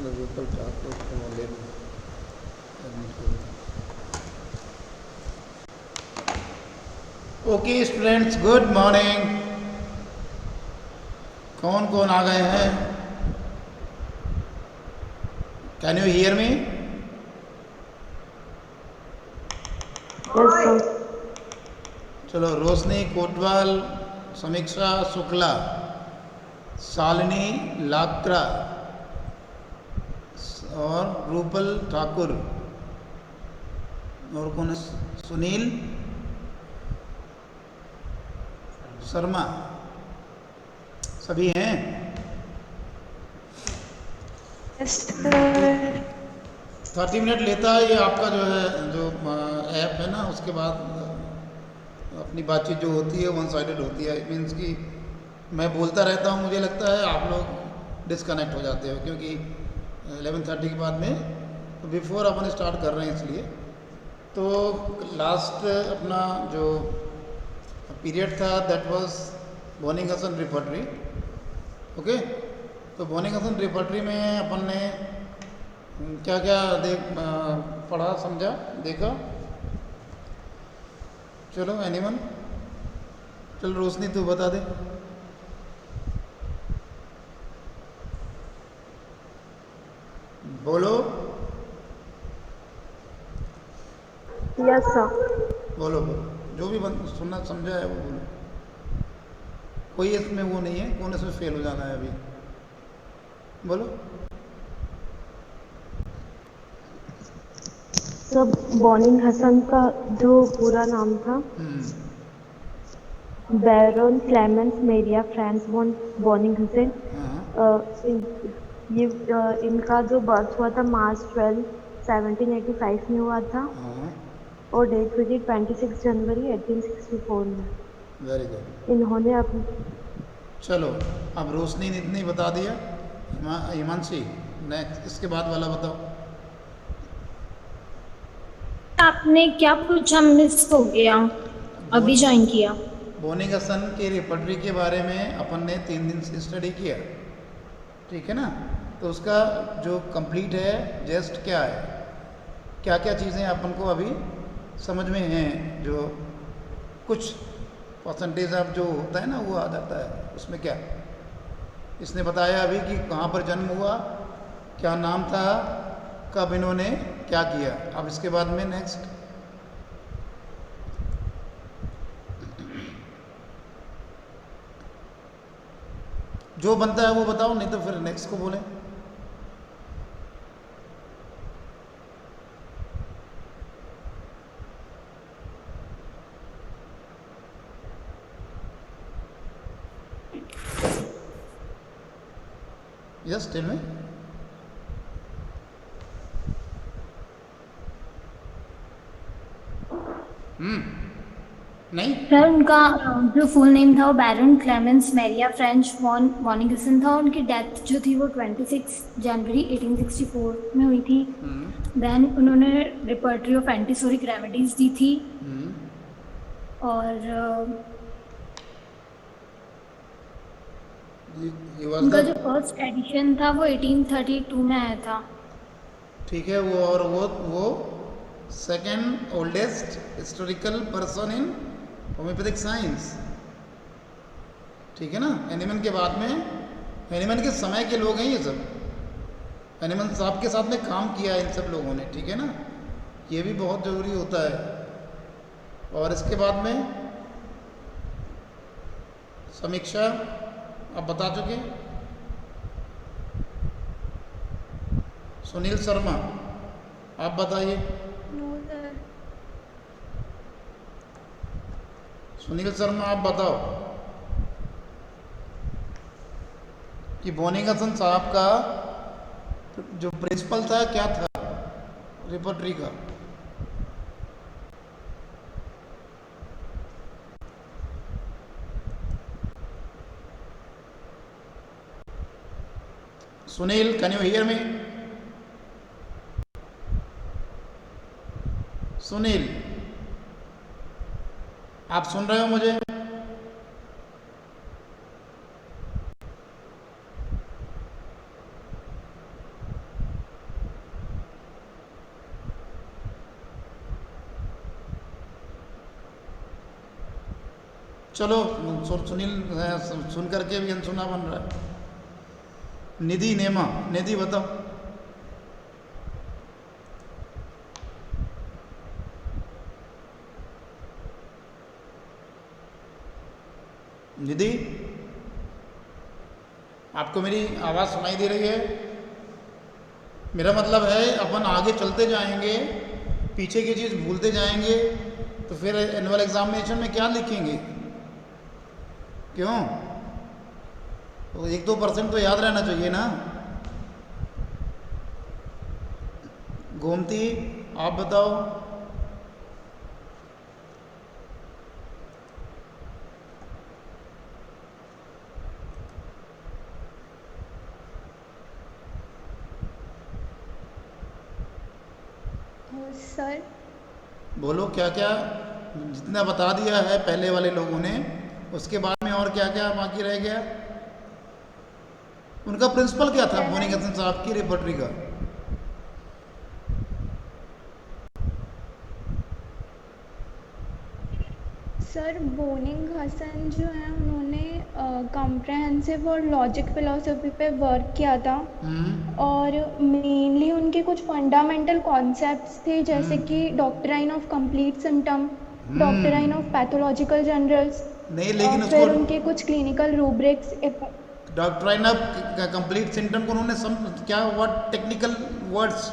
and a local chocolate from a lady. Okay students, good morning. कौन कौन आ गए हैं? Can you hear me? Yes sir. चलो, रोशनी कोटवाल, समीक्षा शुक्ला, शालिनी लात्रा और रूपल ठाकुर, और कौन है? सुनील शर्मा, सभी हैं? Yes sir. 30 मिनट लेता है ये आपका जो है, जो ऐप है ना, उसके बाद अपनी बातचीत जो होती है वन साइडेड होती है। मीन्स कि मैं बोलता रहता हूँ, मुझे लगता है आप लोग डिस्कनेक्ट हो जाते हो, क्योंकि 11:30 के बाद में तो बिफोर अपन स्टार्ट कर रहे हैं इसलिए। तो लास्ट अपना जो पीरियड था दैट वाज बोनिंगसन रिपर्टरी। ओके, तो बोनिंगसन रिपर्टरी में अपन ने क्या क्या पढ़ा, समझा, देखा? चलो, एनीवन? चल रोशनी, तू बता दे। बोलो यस सर। बोलो बोलो, जो भी सुनना समझा है वो बोलो। कोई इसमें वो नहीं है, कौन इसमें फेल हो जाना है अभी। बोलो। सब बॉनिंग हसन का जो पूरा नाम था, बैरन क्लेमेंस मेरिया फ्रांस वॉन बॉनिंग हसन। ये इनका जो बर्थ हुआ था मार्च 12, 1785 में हुआ था, और डेथ हुई थी 26 जनवरी 1864 में। Very good. इन्होंने अपने चलो, अब रोशनी ने इतनी बता दिया। हिमांशी, नेक्स्ट इसके बाद वाला बताओ। आपने क्या पूछा? मिस हो गया, अभी ज्वाइन किया। बोनिंगसन के रिपर्टरी के बारे में अपन ने 3 दिन से स्टडी किया, ठीक है ना? तो उसका जो कंप्लीट है जस्ट क्या है, क्या क्या चीज़ें अपन को अभी समझ में हैं, जो कुछ परसेंटेज अब जो होता है ना वो आ जाता है उसमें। क्या इसने बताया अभी कि कहाँ पर जन्म हुआ, क्या नाम था, कब इन्होंने क्या किया। अब इसके बाद में नेक्स्ट जो बनता है वो बताओ, नहीं तो फिर नेक्स्ट को बोलें। Yes, tell me. नहीं, सर, उनका जो फुल नेम था वो Baron Clemens Maria Franz von Bönninghausen था। उनकी डेथ जो थी वो 26 जनवरी 1864 में हुई थी। देन उन्होंने रिपर्टरी ऑफ एंटीसोरिक रेमेडीज दी थी। और उनका जो फर्स्ट एडिशन था वो 1832 में आया था। ठीक है, वो और वो second oldest historical person in homeopathic science, ठीक है ना? एनिमन के बाद में, एनिमन के समय के लोग हैं ये सब। एनिमन साहब के साथ में काम किया इन सब लोगों ने, ठीक है ना? ये भी बहुत ज़रूरी होता है। और इसके बाद में समीक्षा आप बता चुके। सुनील शर्मा, आप बताइए। सुनील शर्मा, आप बताओ कि बोनिंगसन साहब का जो प्रिंसिपल था क्या था रिपर्टरी का? Sunil, can you hear me? Sunil, आप सुन रहे हो मुझे? चलो सुनील सुन करके भी अनसुना बन रहा है। निधि नेमा, निधि बताओ। निधि, आपको मेरी आवाज़ सुनाई दे रही है? मेरा मतलब है अपन आगे चलते जाएंगे, पीछे की चीज़ भूलते जाएंगे, तो फिर एनुअल एग्जामिनेशन में क्या लिखेंगे? क्यों? तो 1-2% तो याद रहना चाहिए ना। गोमती, आप बताओ। सर बोलो क्या क्या, जितना बता दिया है पहले वाले लोगों ने, उसके बाद में और क्या क्या बाकी रह गया? उनका प्रिंसिपल क्या था मोनिंग हसन साहब की रिपोर्टरी का? सर बोनिंग हसन जो है उन्होंने कॉम्प्रहेंसिव और लॉजिक फिलोसफी पे वर्क किया था, और मेनली उनके कुछ फंडामेंटल कॉन्सेप्ट्स थे, जैसे कि doctrine of complete symptom, doctrine of pathological generals, नहीं, लेकिन और फिर उसको उनके कुछ clinical rubrics. Doctrine of complete symptom को उन्होंने क्या what technical words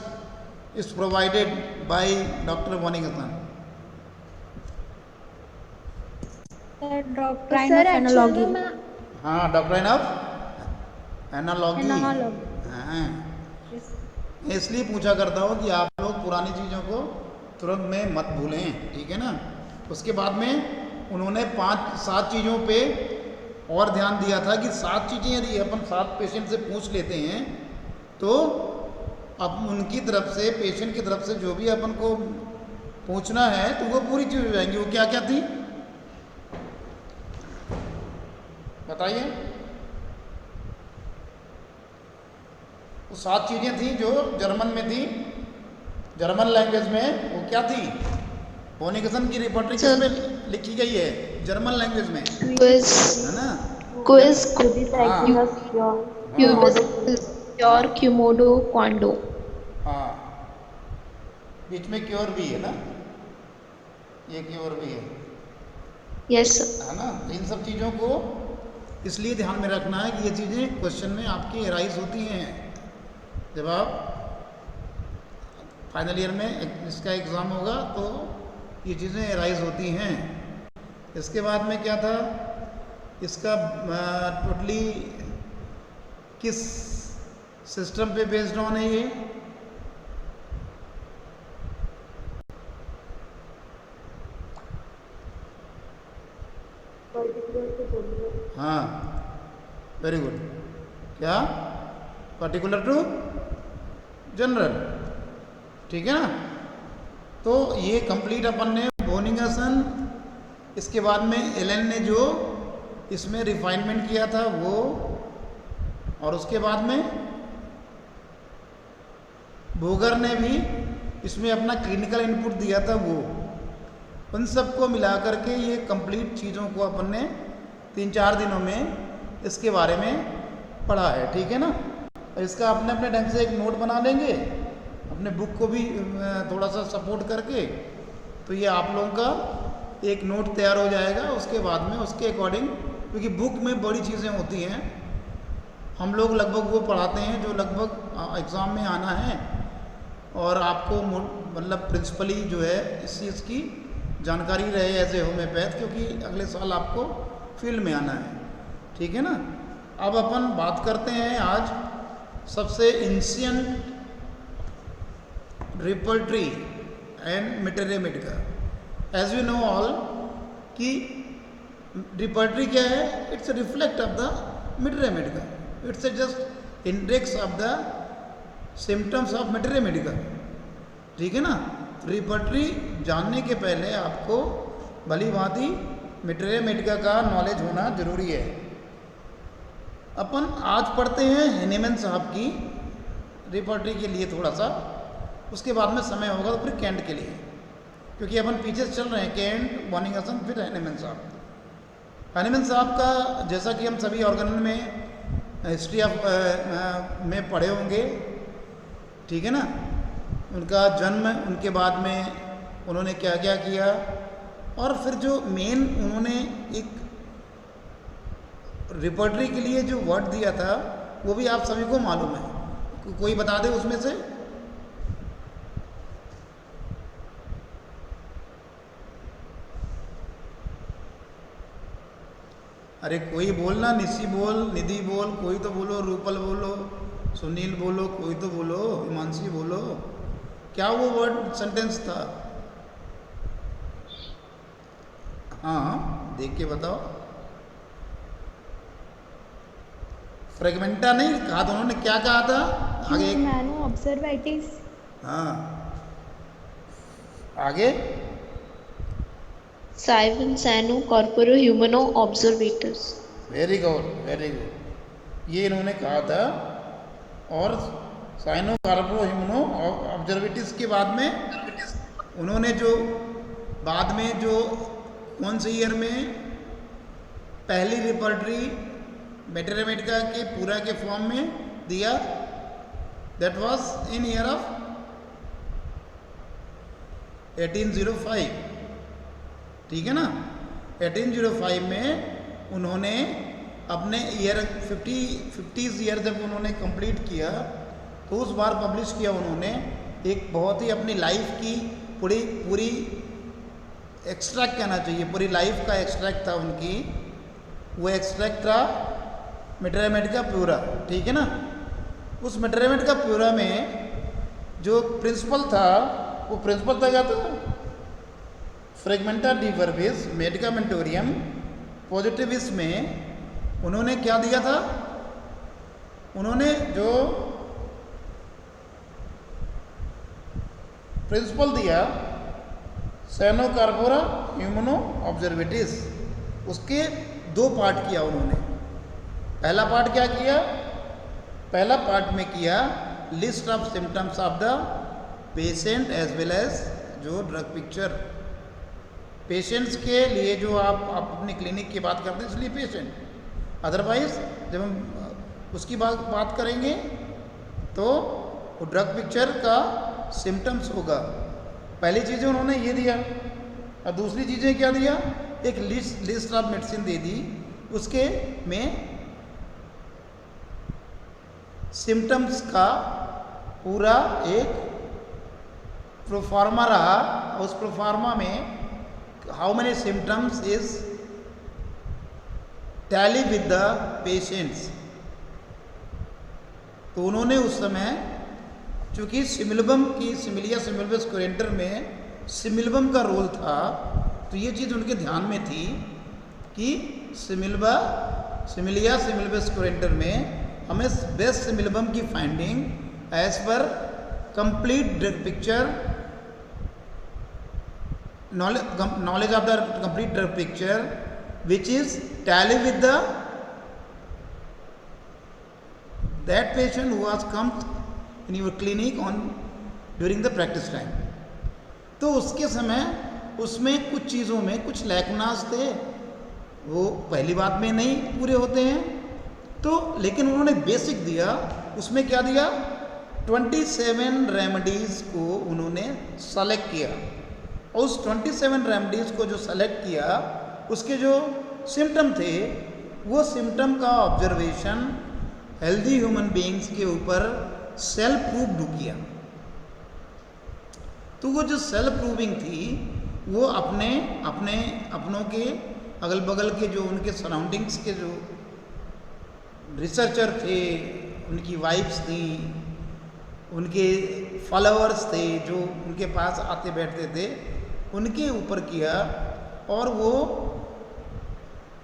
is provided by doctor Bönninghausen? Doctrine sir of actual analogy. में मैं हाँ, डॉक्ट्राइन ऑफ एनालॉगी। हाँ, इसलिए पूछा करता हूँ कि आप लोग पुरानी चीज़ों को तुरंत में मत भूलें, ठीक है ना। उसके बाद में उन्होंने 5-7 चीज़ों पे और ध्यान दिया था कि 7 चीज़ें यदि अपन 7 पेशेंट से पूछ लेते हैं तो अब उनकी तरफ से, पेशेंट की तरफ से जो भी अपन को पूछना है तो वो पूरी चीज़ हो जाएंगी। वो क्या क्या थी बताइए? वो 7 चीज़ें थी जो जर्मन में थी, जर्मन लैंग्वेज में। वो क्या थी? मोनिंग हसन की रिपोर्टरी किसमें लिखी गई है? जर्मन लैंग्वेज में, क्विज है ना? क्विज क्योर क्यूमोडो क्वांडो। हाँ, बीच में क्योर भी है ना, ये क्योर भी है, यस है ना। इन सब चीज़ों को इसलिए ध्यान में रखना है कि ये चीज़ें क्वेश्चन में आपकी एराइज होती हैं जब आप फाइनल ईयर में इसका एग्ज़ाम होगा, तो ये चीज़ें एराइज होती हैं। इसके बाद में क्या था, इसका टोटली किस सिस्टम पे बेस्ड ऑन है ये? हाँ, वेरी गुड। क्या? पर्टिकुलर टू जनरल, ठीक है ना। तो ये कंप्लीट अपन ने मोनिंग हसन, इसके बाद में एलन ने जो इसमें रिफाइनमेंट किया था वो, और उसके बाद में बोगर ने भी इसमें अपना क्लिनिकल इनपुट दिया था वो। उन सबको मिला करके ये कंप्लीट चीज़ों को अपन ने 3-4 दिनों में इसके बारे में पढ़ा है, ठीक है ना। और इसका अपने अपने ढंग से एक नोट बना लेंगे, अपने बुक को भी थोड़ा सा सपोर्ट करके, तो ये आप लोगों का एक नोट तैयार हो जाएगा। उसके बाद में उसके अकॉर्डिंग, क्योंकि बुक में बड़ी चीज़ें होती हैं, हम लोग लगभग वो पढ़ाते हैं जो लगभग एग्ज़ाम में आना है, और आपको मतलब प्रिंसिपली जो है इस चीज़ की जानकारी रहे एज ए होम्योपैथ, क्योंकि अगले साल आपको फील्ड में आना है, ठीक है ना। अब अपन बात करते हैं आज सबसे एंशिएंट रिपोर्टरी एंड मेटेरियमेट का। एज यू नो ऑल कि रिपोर्टरी क्या है? It's a reflect of the materia medica का, it's a just index of the symptoms of materia medica का, ठीक है ना। रिपोर्टरी जानने के पहले आपको भली भांति मेटेरियमेटिका का नॉलेज होना जरूरी है। अपन आज पढ़ते हैं हेनेमन साहब की रिपोर्टरी के लिए थोड़ा सा, उसके बाद में समय होगा तो फिर कैंट के लिए, क्योंकि अपन पीछे से चल रहे हैं, कैंट, मोनिंग हसन, फिर हेनेमन साहब। हनीमैन साहब का जैसा कि हम सभी ऑर्गेनल में हिस्ट्री ऑफ में पढ़े होंगे, ठीक है ना, उनका जन्म, उनके बाद में उन्होंने क्या क्या किया, और फिर जो मेन उन्होंने एक रिपोर्टरी के लिए जो वर्ड दिया था वो भी आप सभी को मालूम है। कोई बता दे उसमें से। अरे कोई बोलना, निशी बोल, निधि बोल, कोई तो बोलो, रूपल बोलो, सुनील बोलो, कोई तो बोलो, हिमांशी बोलो, क्या वो वर्ड सेंटेंस था? हाँ देख के बताओ। फ्रेगमेंटा नहीं कहा था उन्होंने, क्या कहा था आगे? नैनो ऑब्जर्वेटिस। हाँ आगे। Simon Sanu Corporo Humano Observators. Very good very good, ये इन्होंने कहा था। और साइनो कार्बो ह्यूमनो ऑब्जर्वेटिस के बाद में उन्होंने जो बाद में जो कौन से ईयर में पहली रिपोर्टरी मैटेमेटिका के पूरा के फॉर्म में दिया? That was in year of 1805, ठीक है ना। 1805 में उन्होंने अपने ईयर 50 ईयर जब उन्होंने कंप्लीट किया तो उस बार पब्लिश किया उन्होंने एक बहुत ही अपनी लाइफ की पूरी एक्सट्रैक्ट कहना चाहिए, पूरी लाइफ का एक्सट्रैक्ट था उनकी। वो एक्सट्रैक्ट था मैटेमेटिका प्यूरा, ठीक है ना। उस मैटेमेटिका प्यूरा में जो प्रिंसिपल था वो प्रिंसिपल था क्या था? फ्रेगमेंटा डी वर्बिस मेडिकामेंटोरियम पॉजिटिविस में उन्होंने क्या दिया था? उन्होंने जो प्रिंसिपल दिया सैनो कार्बोरा ह्यूमनो ऑब्जर्वेटिस, उसके दो पार्ट किया उन्होंने। पहला पार्ट क्या किया? पहला पार्ट में किया list of symptoms of the patient as well as जो ड्रग पिक्चर। पेशेंट्स के लिए जो आप अपनी क्लिनिक की बात करते हैं इसलिए पेशेंट, अदरवाइज जब हम उसकी बात करेंगे तो वो ड्रग पिक्चर का सिम्टम्स होगा। पहली चीज़ें उन्होंने ये दिया और दूसरी चीज़ें क्या दिया? एक लिस्ट ऑफ मेडिसिन दे दी, उसके में सिम्टम्स का पूरा एक प्रोफार्मा रहा। उस प्रोफार्मा में how many symptoms is tally with the patients. तो उन्होंने उस समय चूँकि सिमिलबम की सिमिलिया सिमिलबस कोरेंटर में सिमिलबम का रोल था, तो ये चीज़ उनके ध्यान में थी कि सिमिलिया सिमिलबस कोरेंटर में हमें बेस्ट सिमिलबम की finding as per complete drug picture knowledge of the complete drug picture which is tally with the that patient who has come in your clinic on during the practice time। तो उसके समय उसमें कुछ चीज़ों में कुछ लैकुनास थे, वो पहली बात में नहीं पूरे होते हैं तो, लेकिन उन्होंने बेसिक दिया। उसमें क्या दिया? 27 रेमेडीज़ को उन्होंने सेलेक्ट किया। उस 27 रेमेडीज़ को जो सेलेक्ट किया उसके जो सिम्टम थे वो सिम्टम का ऑब्जर्वेशन हेल्दी ह्यूमन बीइंग्स के ऊपर सेल्फ प्रूव्ड किया। तो वो जो सेल्फ प्रूविंग थी वो अपनों के अगल बगल के जो उनके सराउंडिंग्स के जो रिसर्चर थे, उनकी वाइफ्स थी, उनके फॉलोअर्स थे जो उनके पास आते बैठते थे, उनके ऊपर किया। और वो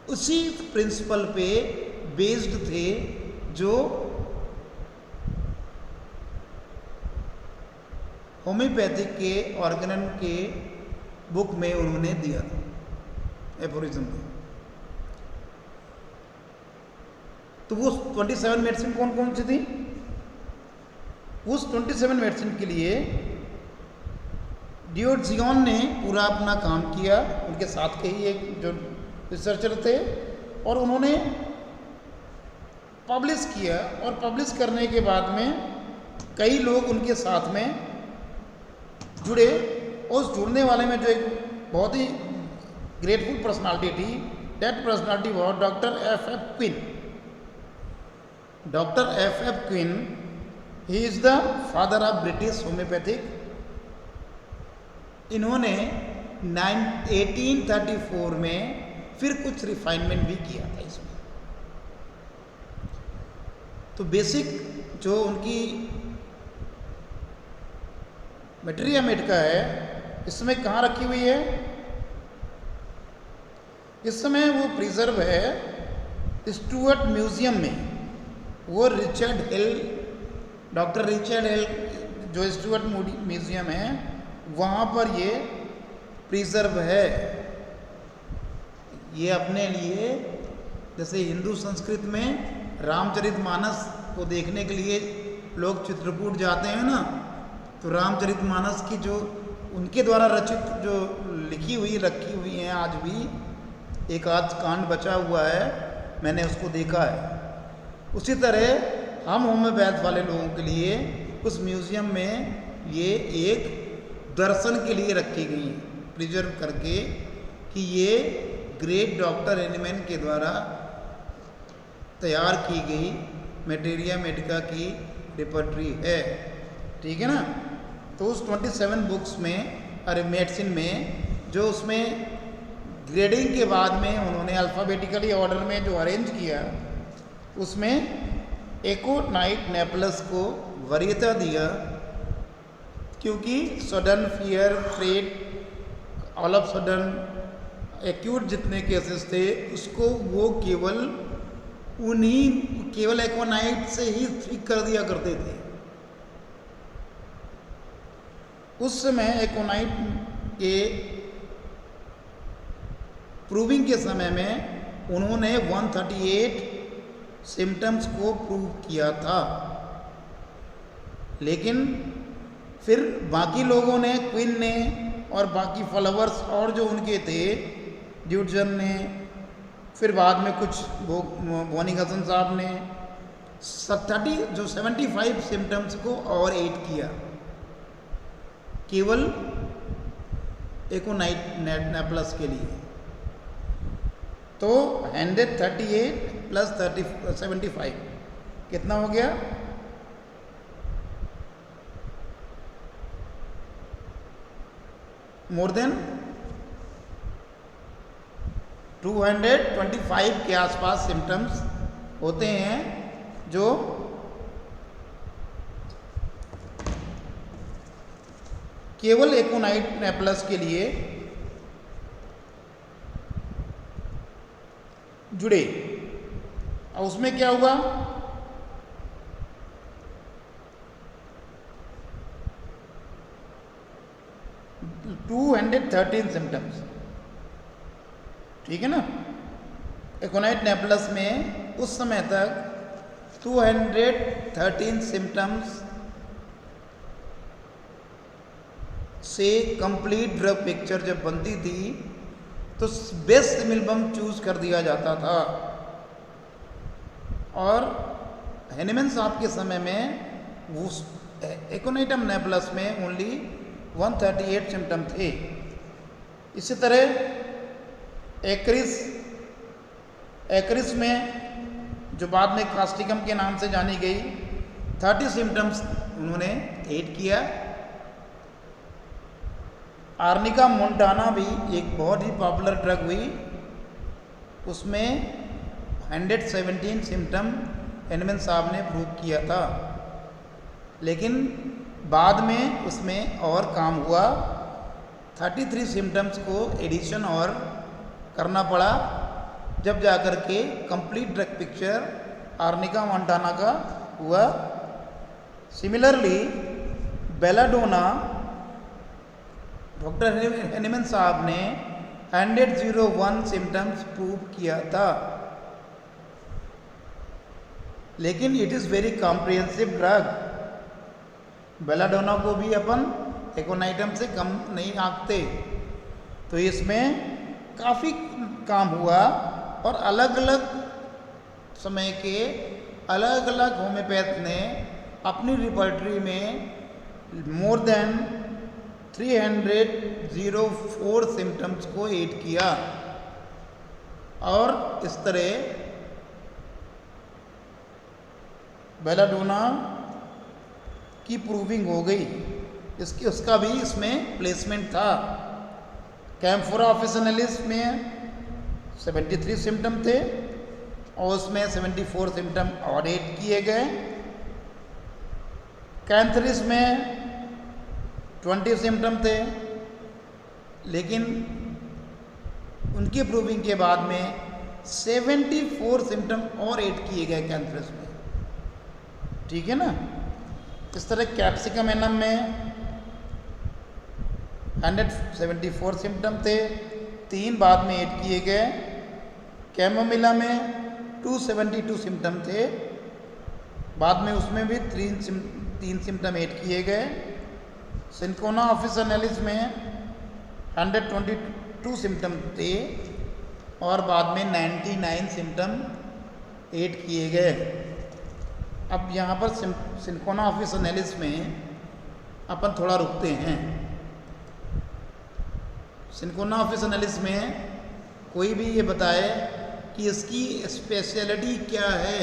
उसी प्रिंसिपल पे बेस्ड थे जो होम्योपैथिक के ऑर्गेनन के बुक में उन्होंने दिया था एफोरिज्म में। तो वो 27 मेडिसिन कौन कौन सी थी? उस 27 मेडिसिन के लिए डिओड्जियन ने पूरा अपना काम किया, उनके साथ के ही एक जो रिसर्चर थे, और उन्होंने पब्लिश किया, और पब्लिश करने के बाद में कई लोग उनके साथ में जुड़े। उस जुड़ने वाले में जो एक बहुत ही ग्रेटफुल पर्सनालिटी थी, that personality was doctor F.F. Quin. Doctor F.F. Quin, he is the father of British homoeopathic. इन्होंने 1834 में फिर कुछ रिफाइनमेंट भी किया था इसमें। तो बेसिक जो उनकी मटेरिया मेडिका है, इस समय कहाँ रखी हुई है? इस समय वो प्रिजर्व है स्टुअर्ट म्यूजियम में। वो रिचर्ड हिल, डॉक्टर रिचर्ड हिल जो स्टुअर्ट म्यूजियम है, वहाँ पर ये प्रिजर्व है। ये अपने लिए, जैसे हिंदू संस्कृति में रामचरितमानस को देखने के लिए लोग चित्रकूट जाते हैं ना, तो रामचरितमानस की जो उनके द्वारा रचित जो लिखी हुई रखी हुई हैं, आज भी एक आध कांड बचा हुआ है, मैंने उसको देखा है। उसी तरह हम होम्योपैथ वाले लोगों के लिए उस म्यूज़ियम में ये एक दर्शन के लिए रखी गई है, प्रिजर्व करके, कि ये ग्रेट डॉक्टर एनिमैन के द्वारा तैयार की गई मटेरिया मेडिका की रिपर्टरी है। ठीक है ना? तो उस 27 बुक्स में, अरे मेडिसिन में, जो उसमें ग्रेडिंग के बाद में उन्होंने अल्फ़ाबेटिकली ऑर्डर में जो अरेंज किया, उसमें एकोनाइट नेपलस को वरीयता दिया, क्योंकि sudden fear, fright, all of sudden, acute जितने केसेस थे, उसको वो केवल एकोनाइट से ही ठीक कर दिया करते थे। उस समय एकोनाइट के प्रूविंग के समय में उन्होंने 138 सिम्टम्स को प्रूव किया था, लेकिन फिर बाकी लोगों ने, क्विन ने और बाकी फॉलोवर्स और जो उनके थे, ड्यूटजन ने, फिर बाद में कुछ वॉनिंगहसन साहब ने 75 सिम्टम्स को और ऐड किया, केवल एकोनाइट नेपलस के लिए। तो 138 प्लस 75 कितना हो गया? मोर देन 225 के आसपास सिम्टम्स होते हैं जो केवल एकोनाइट नेपलस के लिए जुड़े। और उसमें क्या हुआ? टू 213 सिम्टम्स, ठीक है ना? एकोनाइट नेपलस में उस समय तक 213 सिम्टम्स से कंप्लीट ड्रग पिक्चर जब बनती थी, तो बेस्ट मिल्बम चूज कर दिया जाता था। और हेनिमन साहब के समय में वो एकोनाइटम नेपलस में ओनली 138 सिम्टम थे। इसी तरह एक्रिस में, जो बाद में कास्टिकम के नाम से जानी गई, 30 सिम्टम्स उन्होंने ऐड किया। आर्निका मोंटाना भी एक बहुत ही पॉपुलर ड्रग हुई, उसमें 117 सिम्टम हेनिमन साहब ने प्रूव किया था, लेकिन बाद में उसमें और काम हुआ। 33 सिम्टम्स को एडिशन और करना पड़ा, जब जाकर के complete drug picture arnica Montana का हुआ। सिमिलरली बेलाडोना, डॉक्टर हेनिमन साहब ने 101 सिम्टम्स प्रूव किया था, लेकिन it is very comprehensive drug. Belladonna को भी अपन एकोनाइटम से कम नहीं आंकते, तो इसमें काफ़ी काम हुआ और अलग अलग समय के अलग अलग होम्योपैथ ने अपनी रिपर्टरी में मोर देन 304 सिम्टम्स को ऐड किया और इस तरह बेलाडोना की प्रूविंग हो गई। उसका भी इसमें प्लेसमेंट था। कैम्फोरा ऑफिसिनालिस में 73 सिम्टम थे और उसमें 74 सिम्टम और ऐड किए गए। कैंथरिस में 20 सिम्टम थे, लेकिन उनकी प्रूविंग के बाद में 74 सिम्टम और ऐड किए गए कैंथरिस में। ठीक है ना। इस तरह कैप्सिकम एनम में 174 सिम्टम थे, 3 बाद में ऐड किए गए। कैमोमिला में 272 सिम्टम थे, बाद में उसमें भी 3 सिम्टम ऐड किए गए। सिंकोना ऑफिसिनालिस में 122 सिम्टम थे और बाद में 99 सिम्टम ऐड किए गए। अब यहाँ पर सिंकोना ऑफिसिनालिस में अपन थोड़ा रुकते हैं। सिंकोना ऑफिसिनालिस में कोई भी ये बताए कि इसकी स्पेशलिटी क्या है।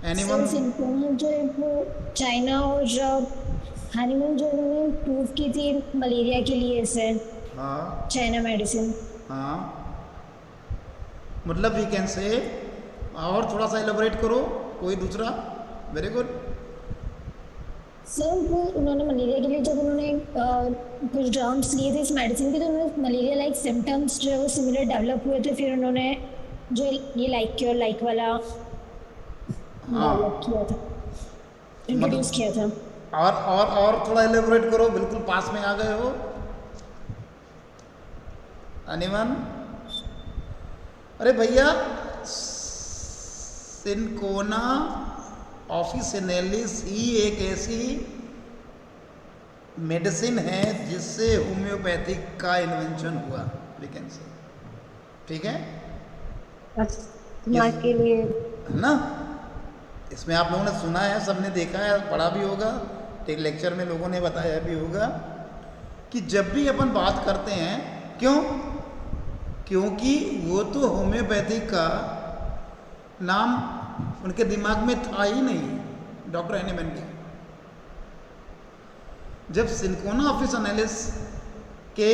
एनीवन? सिंकोना जो है वो चाइना और हनीमून जो उन्होंने प्रूव की थी मलेरिया के लिए सर। हाँ चाइना मेडिसिन। हाँ, मतलब वी कैन से, और थोड़ा सा एलेबोरेट करो कोई दूसरा। Very good sir. वो उन्होंने मलेरिया के लिए जब उन्होंने कुछ ड्राउंड्स लिए थे इस मेडिसिन के, तो उन्होंने मलेरिया लाइक सिम्टम्स जो है वो सिमिलर डेवलप हुए थे। फिर उन्होंने जो ये लाइक क्योर लाइक वाला डेवलप किया था, इंट्रोड्यूस किया था। और थोड़ा एलेबोरेट करो, बिल्कुल पास में आ गए हो। एनीवन? अरे भैया, सिंकोना ऑफिसिनालिस ही एक ऐसी मेडिसिन है जिससे होम्योपैथिक का इन्वेंशन हुआ, वी कैन से। ठीक है के लिए है ना। इसमें आप लोगों ने सुना है, सबने देखा है, पढ़ा भी होगा, एक लेक्चर में लोगों ने बताया भी होगा कि जब भी अपन बात करते हैं, क्योंकि वो तो होम्योपैथिक का नाम उनके दिमाग में था ही नहीं, डॉक्टर हैनीमैन के। जब सिंकोना ऑफिसिनालिस के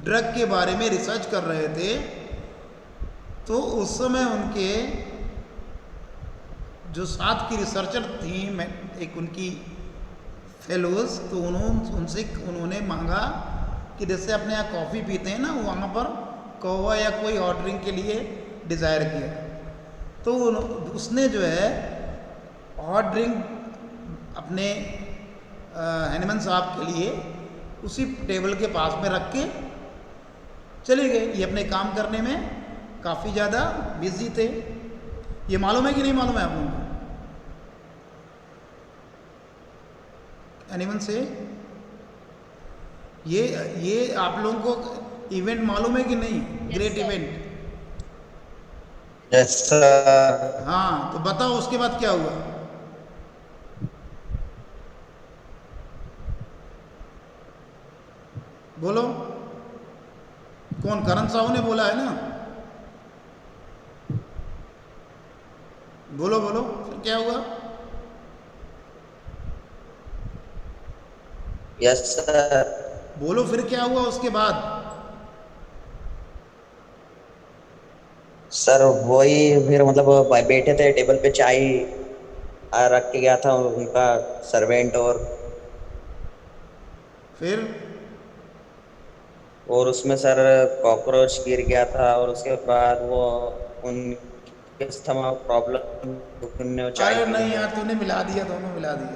ड्रग के बारे में रिसर्च कर रहे थे, तो उस समय उनके जो साथ की रिसर्चर थी, एक उनकी फेलोज, तो उन्होंने मांगा कि जैसे अपने यहाँ कॉफ़ी पीते हैं ना, वहाँ पर कहवा या कोई ऑर्डरिंग के लिए डिज़ायर किया, तो उसने जो है हॉट ड्रिंक अपने हैनीमैन साहब के लिए उसी टेबल के पास में रख के चले गए। ये अपने काम करने में काफ़ी ज़्यादा बिजी थे। ये मालूम है कि नहीं मालूम है आप लोगों को? एनीवन से ये आप लोगों को इवेंट मालूम है कि नहीं? Great event. Yes sir. हाँ, तो बताओ उसके बाद क्या हुआ? बोलो, कौन? करण साहू ने बोला है ना? बोलो बोलो, फिर क्या हुआ? Yes sir. बोलो फिर क्या हुआ उसके बाद? सर वही फिर मतलब बैठे थे टेबल पे, चाय रख के गया था उनका सर्वेंट, और उसमें सर कॉकरोच गिर गया था, और उसके बाद वो उनके स्टमक प्रॉब्लम। अरे नहीं यार, तूने मिला दिया, दोनों मिला दिया।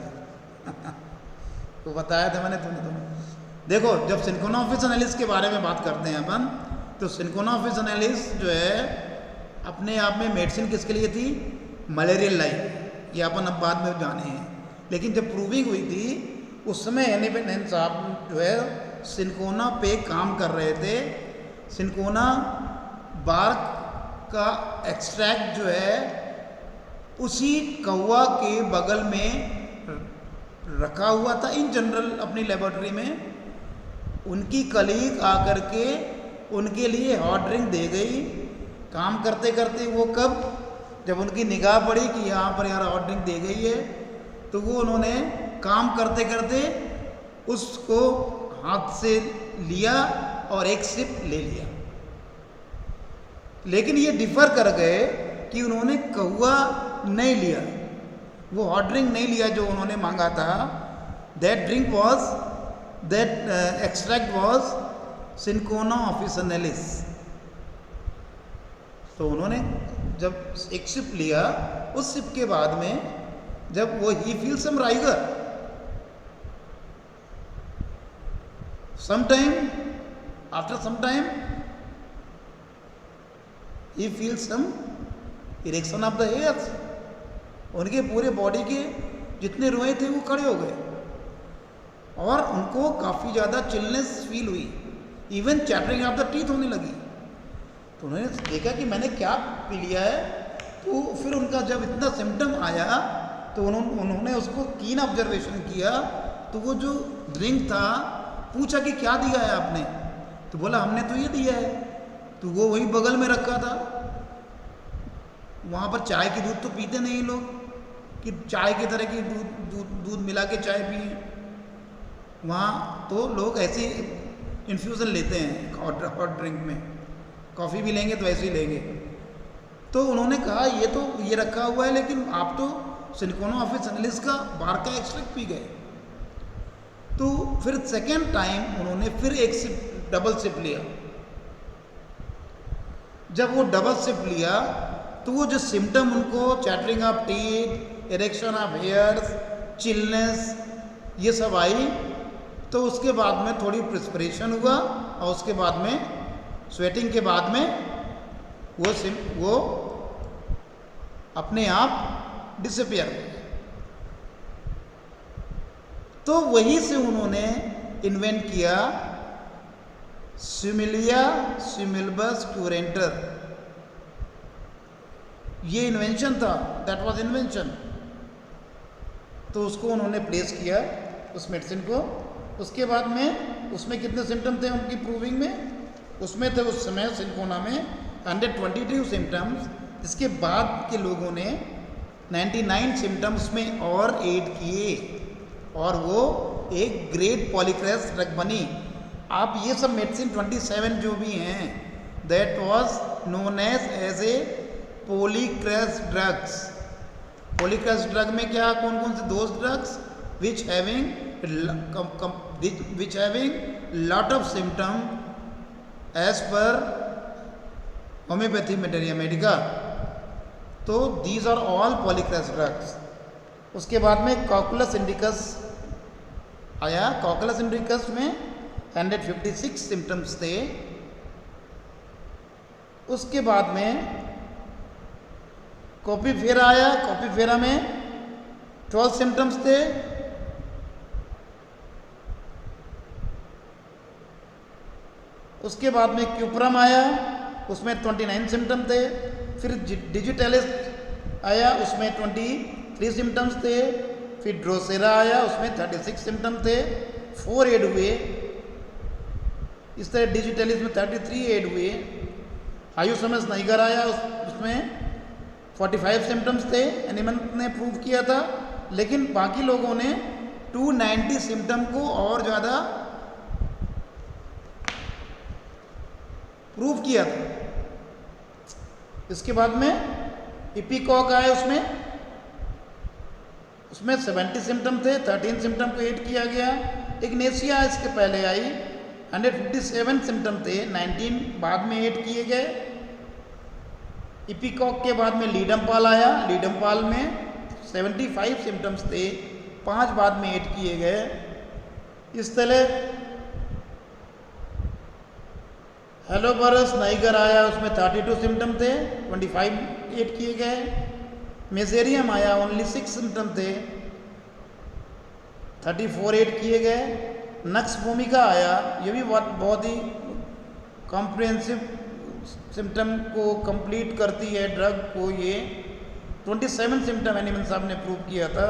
तो बताया था मैंने तुम्हें। देखो, जब सिंकोना ऑफिसिनालिस के बारे में बात करते हैं अपन, तो सिंकोना ऑफिसिनालिस जो है अपने आप में मेडिसिन किसके लिए थी? मलेरियल लाइक, ये अपन अब बाद में जाने हैं। लेकिन जब प्रूविंग हुई थी उस समय हैनीमैन साहब जो है सिनकोना पे काम कर रहे थे। सिनकोना बार्क का एक्सट्रैक्ट जो है उसी कौवा के बगल में रखा हुआ था इन जनरल अपनी लेबोरेटरी में। उनकी कलीग आकर के उनके लिए हॉट ड्रिंक दे गई। काम करते करते वो कब, जब उनकी निगाह पड़ी कि यहाँ पर यार हॉट ड्रिंक दे गई है, तो वो उन्होंने काम करते करते उसको हाथ से लिया और एक सिप ले लिया। लेकिन ये डिफर कर गए कि उन्होंने कौवा नहीं लिया, वो हॉट ड्रिंक नहीं लिया जो उन्होंने मांगा था। That drink was, that extract was cinchona officinalis. तो उन्होंने जब एक सिप लिया, उस सिप के बाद में जब वो he feel some rigour, sometime after some time he feels some erection of the hairs। उनके पूरे बॉडी के जितने रोए थे वो खड़े हो गए और उनको काफ़ी ज़्यादा चिलनेस फील हुई, even chattering of the teeth होने लगी। तो उन्होंने देखा कि मैंने क्या पी लिया है। तो फिर उनका जब इतना सिम्टम आया तो उन्होंने उसको कीन ऑब्जर्वेशन किया। तो वो जो ड्रिंक था, पूछा कि क्या दिया है आपने, तो बोला हमने तो ये दिया है। तो वो वही बगल में रखा था। वहाँ पर चाय की दूध तो पीते नहीं लोग कि चाय की तरह की दूध मिला के चाय पिए। वहाँ तो लोग ऐसे इन्फ्यूज़न लेते हैं हॉट ड्रिंक में, कॉफ़ी भी लेंगे तो ऐसे ही लेंगे। तो उन्होंने कहा ये रखा हुआ है, लेकिन आप तो सिनकोना ऑफिसनेलिस का बार का एक्सट्रैक्ट पी गए। तो फिर सेकेंड टाइम उन्होंने फिर एक सिप, डबल सिप लिया। जब वो डबल सिप लिया तो वो जो सिम्टम उनको chattering of teeth, erection of hairs, chillness, ये सब आई। तो उसके बाद में थोड़ी प्रिस्पिरेशन हुआ और उसके बाद में स्वेटिंग के बाद में वो अपने आप डिसअपियर हो गए। तो वहीं से उन्होंने इन्वेंट किया सिमिलिया सिमिलबस क्यूरेंटर। ये इन्वेंशन था, दैट वाज इन्वेंशन। तो उसको उन्होंने प्लेस किया उस मेडिसिन को। उसके बाद में उसमें कितने सिम्टम थे उनकी प्रूविंग में, उसमें थे उस समय सिनकोना में 122 सिम्टम्स। इसके बाद के लोगों ने 99 सिम्टम्स में और ऐड किए और वो एक ग्रेट पॉलीक्रेस ड्रग बनी। आप ये सब मेडिसिन 27 जो भी हैं, that was known as a polychrest drugs. Polychrest drug में क्या, कौन कौन से those drugs which having lot of symptom as per homeopathy materia medica. तो these are all polychrest drugs. उसके बाद में कॉकुलस इंडिकस आया। कॉकुलस इंडिकस में 156 सिम्टम्स थे। उसके बाद में कॉपीफेरा आया। कॉपीफेरा में 12 सिम्टम्स थे। उसके बाद में क्यूप्रम आया, उसमें 29 सिम्टम थे। फिर डिजिटलिस आया, उसमें 23 सिम्टम्स थे। फिर ड्रोसेरा आया, उसमें 36 सिम्टम थे, 4 ऐड हुए। इस तरह डिजिटलिस में 33 ऐड हुए। आयुसमस नाइगर आया, उसमें 45 सिम्टम्स थे, एनिमन ने प्रूव किया था। लेकिन बाकी लोगों ने 290 सिम्टम को और ज़्यादा प्रूव किया था। इसके बाद में इपिकॉक आए, उसमें 70 सिम्टम थे, 13 सिम्टम को ऐड किया गया। इग्नेशिया इसके पहले आई, 157 सिम्टम थे, 19 बाद में ऐड किए गए। इपिकॉक के बाद में लीडमपाल आया। लीडमपाल में 75 सिम्टम्स थे, 5 बाद में ऐड किए गए। इस तरह हेलोबरस नाइगर आया, उसमें 32 सिम्टम थे, 25 ऐड किए गए। मेसेरियम आया, ओनली 6 सिम्टम थे, 34 ऐड किए गए। नक्स भूमिका आया, ये भी बहुत ही कॉम्प्रिहेंसिव सिम्टम को कंप्लीट करती है ड्रग को। ये 27 सिम्टम एनिमल साहब ने प्रूव किया था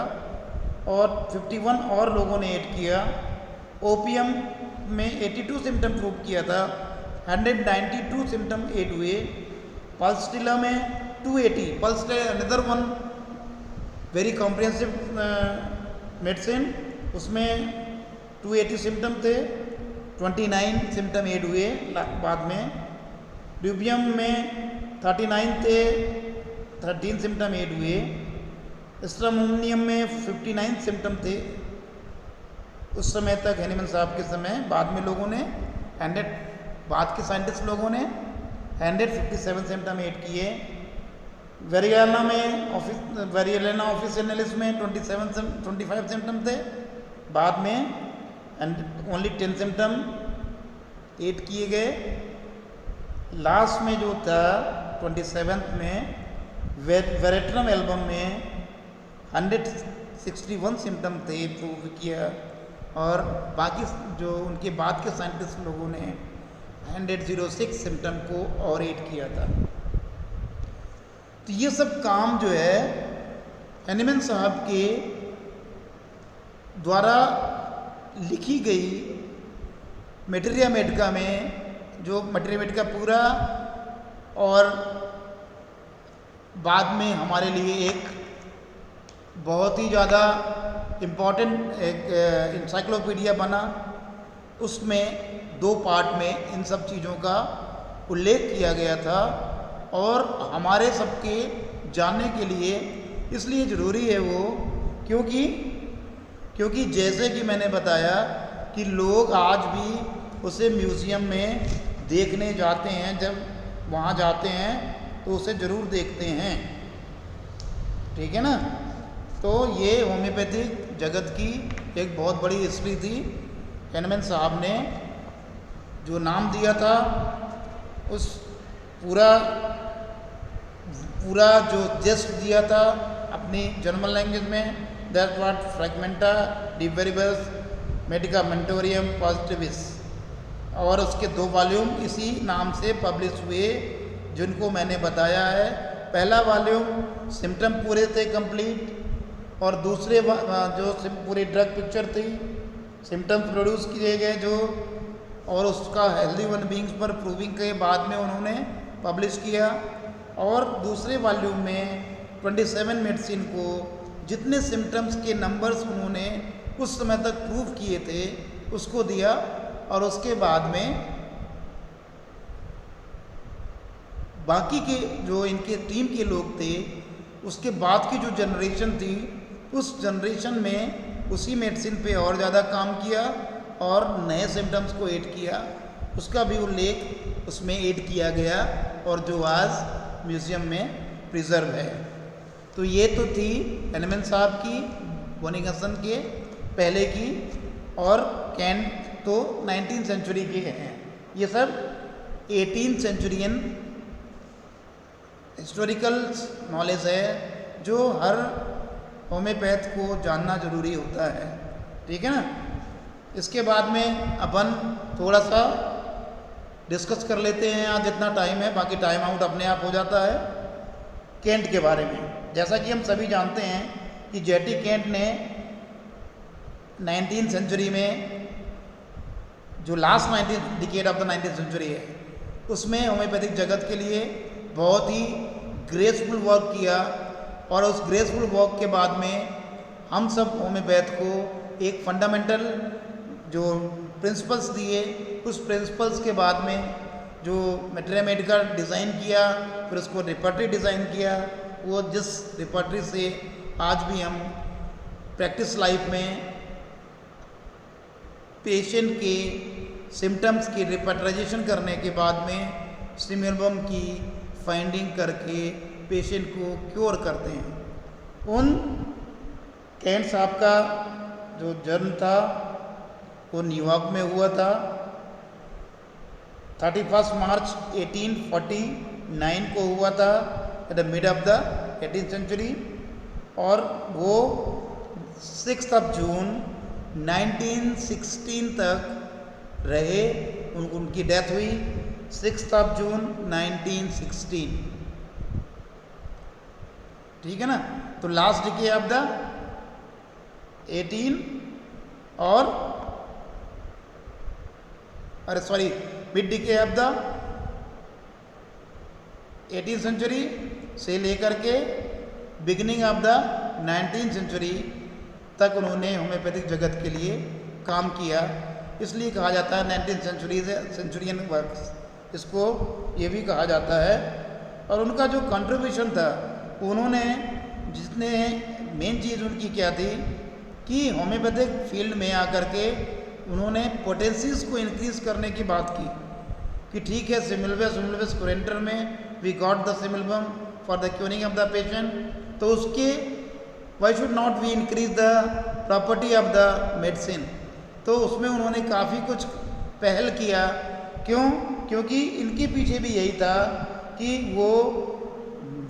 और 51 और लोगों ने ऐड किया। ओपियम में 82 सिम्टम प्रूव किया था, 192 सिम्टम ऐड हुए। पल्सटिला में 280, Pulsatilla another one very comprehensive medicine, उसमें 280 सिम्टम थे, 29 सिम्टम ऐड हुए बाद में। ड्यूबियम में 39 थे, 13 सिम्टम ऐड हुए। स्ट्रामोनियम में 59 सिम्टम थे उस समय तक, हैनीमैन साहब के समय। बाद में लोगों ने बाद के साइंटिस्ट लोगों ने 157 सिम्टम ऐड किए। वेरियाना ऑफिसियलिस में 25 सिम्टम थे, बाद में ओनली 10 सिम्टम ऐड किए गए। लास्ट में जो था 27 में वेरेट्रम एल्बम में 161 सिम्टम थे प्रूव किया, और बाकी जो उनके बाद के साइंटिस्ट लोगों ने 106 सिम्टम को और ऐड किया था। तो ये सब काम जो है हैनीमैन साहब के द्वारा लिखी गई मटेरिया मेडिका में, जो मटेरिया मेडिका पूरा और बाद में हमारे लिए एक बहुत ही ज़्यादा इम्पॉर्टेंट एक इंसाइक्लोपीडिया बना, उसमें 2 पार्ट में इन सब चीज़ों का उल्लेख किया गया था। और हमारे सबके जानने के लिए इसलिए ज़रूरी है वो, क्योंकि जैसे कि मैंने बताया कि लोग आज भी उसे म्यूज़ियम में देखने जाते हैं, जब वहाँ जाते हैं तो उसे ज़रूर देखते हैं, ठीक है ना। तो ये होम्योपैथिक जगत की एक बहुत बड़ी हिस्ट्री थी। हैनीमैन साहब ने जो नाम दिया था, उस पूरा जो जेस्ट दिया था अपनी जर्मन लैंग्वेज में, दैट वाट फ्रैगमेंटा डिवेरिबस मेडिकामेंटोरियम पॉजिटिविस, और उसके 2 वॉल्यूम इसी नाम से पब्लिश हुए, जिनको मैंने बताया है। पहला वॉल्यूम सिम्टम पूरे थे कंप्लीट, और दूसरे जो पूरी ड्रग पिक्चर थी, सिम्टम्स प्रोड्यूस किए गए जो, और उसका हेल्दी ह्यूमन बींग्स पर प्रूविंग के बाद में उन्होंने पब्लिश किया। और दूसरे वॉल्यूम में 27 मेडिसिन को जितने सिम्टम्स के नंबर्स उन्होंने उस समय तक प्रूव किए थे उसको दिया, और उसके बाद में बाकी के जो इनके टीम के लोग थे, उसके बाद की जो जनरेशन थी, उस जनरेशन में उसी मेडिसिन पे और ज़्यादा काम किया और नए सिम्टम्स को ऐड किया, उसका भी उल्लेख उसमें ऐड किया गया, और जो आज म्यूज़ियम में प्रिजर्व है। तो ये तो थी हैनीमैन साहब की, बोनिंगसन के पहले की, और कैंट तो 19th सेंचुरी के हैं। ये सब 18th सेंचुरियन हिस्टोरिकल नॉलेज है जो हर होम्योपैथ को जानना ज़रूरी होता है, ठीक है ना। इसके बाद में अपन थोड़ा सा डिस्कस कर लेते हैं, आज जितना टाइम है, बाकी टाइम आउट अपने आप हो जाता है। कैंट के बारे में, जैसा कि हम सभी जानते हैं कि जेटी कैंट ने 19th सेंचुरी में, जो last 19th decade of the 19th century है, उसमें होम्योपैथिक जगत के लिए बहुत ही ग्रेसफुल वर्क किया, और उस ग्रेसफुल वर्क के बाद में हम सब होम्योपैथ को एक फंडामेंटल जो प्रिंसिपल्स दिए, उस प्रिंसिपल्स के बाद में जो मटेरिया मेडिका डिज़ाइन किया, फिर उसको रिपर्टरी डिज़ाइन किया, वो जिस रिपर्टरी से आज भी हम प्रैक्टिस लाइफ में पेशेंट के सिम्टम्स की रिपर्टराइजेशन करने के बाद में सिमिलबम की फाइंडिंग करके पेशेंट को क्योर करते हैं। उन कैंट साहब का जो जन्म था वो न्यूयॉर्क में हुआ था 31 मार्च 1849 को हुआ था, at the mid of the 18th century, और वो 6 जून 1916 तक रहे, उनकी डेथ हुई 6 जून 1916। ठीक है ना। तो लास्ट डिके ऑफ द 18 और mid decade of the 18th century से लेकर के beginning of the 19th century तक उन्होंने होम्योपैथिक जगत के लिए काम किया। इसलिए कहा जाता है 19th सेंचुरी से सेंचुरियन वर्क्स, इसको ये भी कहा जाता है। और उनका जो कंट्रीब्यूशन था, उन्होंने जिसने मेन चीज़ उनकी क्या थी कि होम्योपैथिक फील्ड में आकर के उन्होंने पोटेंसीज को इंक्रीज करने की बात की कि ठीक है, सिमिलबस कुरेंटर में we got the simillimum for the curing of the patient, तो उसके why should not we increase the property of the medicine. तो उसमें उन्होंने काफ़ी कुछ पहल किया। क्यों? क्योंकि इनके पीछे भी यही था कि वो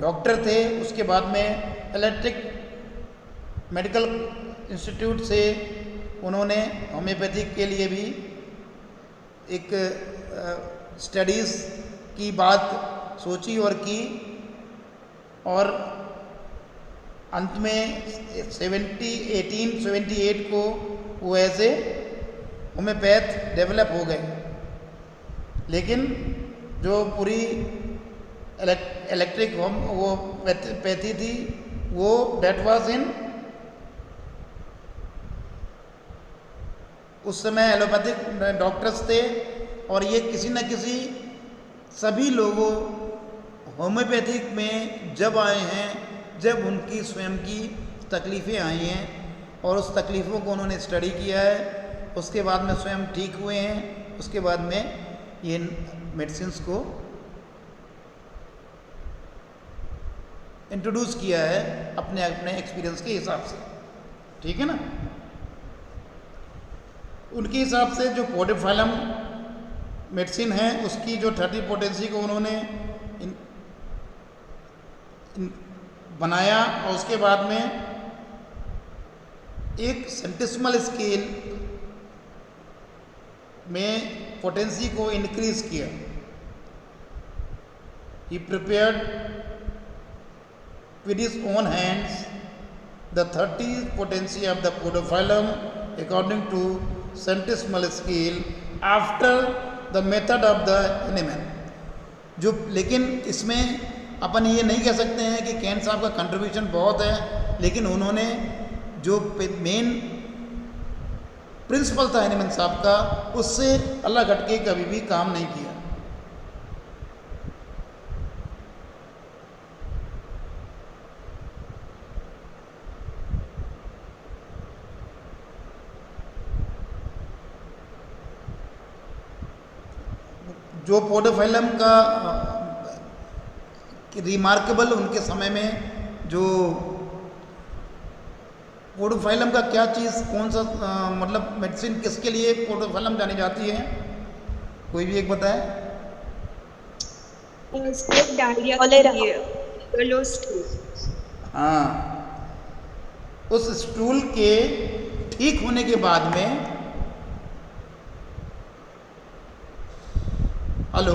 डॉक्टर थे, उसके बाद में इलेक्ट्रिक मेडिकल इंस्टीट्यूट से उन्होंने होम्योपैथिक के लिए भी एक स्टडीज़ की बात सोची और की, और अंत में 1878 को वो ऐसे होम्योपैथ डेवलप हो गए। लेकिन जो पूरी इलेक्ट्रिक होम्योपैथी थी वो डेट वाज इन, उस समय एलोपैथिक डॉक्टर्स थे, और ये किसी न किसी सभी लोगों होम्योपैथिक में जब आए हैं, जब उनकी स्वयं की तकलीफ़ें आई हैं और उस तकलीफ़ों को उन्होंने स्टडी किया है, उसके बाद में स्वयं ठीक हुए हैं, उसके बाद में ये मेडिसिन्स को इंट्रोड्यूस किया है अपने अपने एक्सपीरियंस के हिसाब से। ठीक है ना। उनके हिसाब से जो पोडिफाइलम मेडिसिन है उसकी जो 30 पोटेंसी को उन्होंने बनाया, और उसके बाद में एक सेंटिसिमल स्केल में पोटेंसी को इंक्रीज किया। ही prepared with his own hands the 30 potency of the podophyllum according to centesimal scale after the method of the Hahnemann। जो लेकिन इसमें अपन ये नहीं कह सकते हैं कि केन साहब का कंट्रीब्यूशन बहुत है, लेकिन उन्होंने जो मेन प्रिंसिपल था हैनीमैन साहब का, उससे अलग हटके कभी भी काम नहीं किया। जो पोडोफाइलम का रिमार्केबल उनके समय में जो पोडोफाइलम का क्या चीज़, कौन सा मतलब मेडिसिन किसके लिए पोडोफाइलम जानी जाती है, कोई भी एक बताए। हाँ, उस स्टूल के ठीक होने के बाद में, हेलो